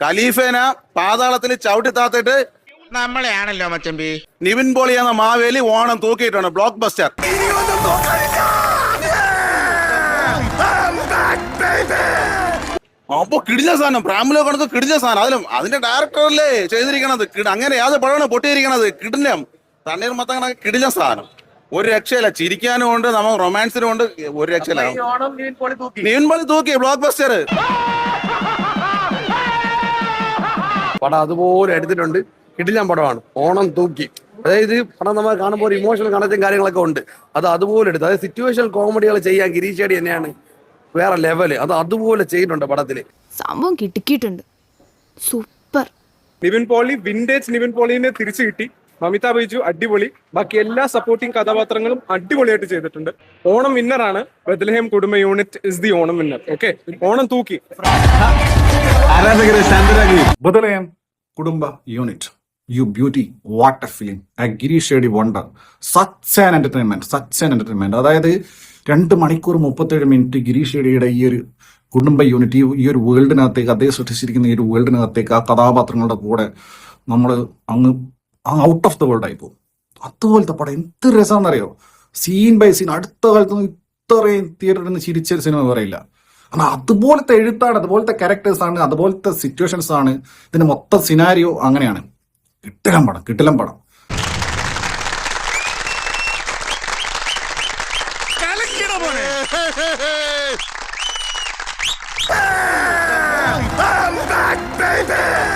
ഖലീഫേന പാതാളത്തിൽ ചവിട്ടി താത്തിട്ട് നമ്മളെയാണല്ലോ മച്ചമ്പി. നിവിൻ പോളി എന്ന മാവേലി ഓണം തൂക്കിയിട്ടുണ്ട്. Blockbuster. അപ്പൊ കിടിഞ്ഞ സാധനം, പ്രാമിലോ കണക്ക് കിടിഞ്ഞ സാധനം. അതിലും അതിന്റെ ഡയറക്ടറല്ലേ ചെയ്തിരിക്കണത്. അങ്ങനെ യാതൊരു പടമാണ് പൊട്ടിയിരിക്കണത്. കിടിഞ്ഞം തണ്ണീർ മത്തം കണക്ക് കിടിഞ്ഞ സാധനം. ഒരു രക്ഷയില്ല. ചിരിക്കാനും ഉണ്ട്, നമുക്ക് റൊമാൻസിനും ഉണ്ട്. ഒരു രക്ഷയില്ല. നിവിൻ പോളി തൂക്കി ബ്ലോക്ക് ബസ്റ്റർ. പടം അതുപോലെ എടുത്തിട്ടുണ്ട്. കിടിലൻ പടമാണ്. ഓണം തൂക്കി. അതായത് പടം നമ്മൾ കാണുമ്പോൾ ഒരു ഇമോഷണൽ കണക്റ്റും കാര്യങ്ങളൊക്കെ ഉണ്ട്. അത് അതുപോലെ എടുത്ത്, അതായത് സിറ്റുവേഷൻ കോമഡികൾ ചെയ്യാൻ ഗിരീഷ് ഷെഡി തന്നെയാണ് വേറെ ലെവല്. അത് അതുപോലെ ചെയ്യുന്നുണ്ട് പടത്തില്. സംഭവം കിട്ടിക്കിട്ടുണ്ട്. സൂപ്പർ. നിവിൻ പോളി വിന്റേജ് നിവിൻ പോളിനെ തിരിച്ചു കിട്ടി. മമിത ബൈജു അടിപൊളി. ബാക്കി എല്ലാ സപ്പോർട്ടിംഗ് കഥാപാത്രങ്ങളും അടിപൊളിയായിട്ട് ചെയ്തിട്ടുണ്ട്. ഓണം വിന്നറാണ് Bethlehem Kudumba unit is the Onam winner. Okay, Onam തൂക്കി. Bethlehem Kudumba unit, you beauty, what a film, a Girish AD wonder, such an entertainment. അതായത് 2 മണിക്കൂർ 37 മിനിറ്റ് ഗിരീഷ് ഷെഡിയുടെ ഈ ഒരു കുടുംബ യൂണിറ്റ്, ഈ ഒരു വേൾഡിനകത്തേക്ക്, അദ്ദേഹം സൃഷ്ടിച്ചിരിക്കുന്ന ഈ ഒരു വേൾഡിനകത്തേക്ക് ആ കഥാപാത്രങ്ങളുടെ കൂടെ നമ്മൾ അങ്ങ് ഔട്ട് ഓഫ് ദ വേൾഡ് ആയി പോകും. അതുപോലത്തെ പടം എന്ത് രസമാണെന്നറിയോ. Scene by scene. അടുത്ത കാലത്തൊന്നും ഇത്രയും തിയേറ്ററിൽ നിന്ന് ചിരിച്ചൊരു സിനിമ പറയില്ല. കാരണം അതുപോലത്തെ എഴുത്താണ്, അതുപോലത്തെ ക്യാരക്ടേഴ്സ് ആണ്, അതുപോലത്തെ സിറ്റുവേഷൻസ് ആണ്. ഇതിന്റെ മൊത്തം സിനാരിയോ അങ്ങനെയാണ്. കിട്ടിലം പടം. I'm back, baby!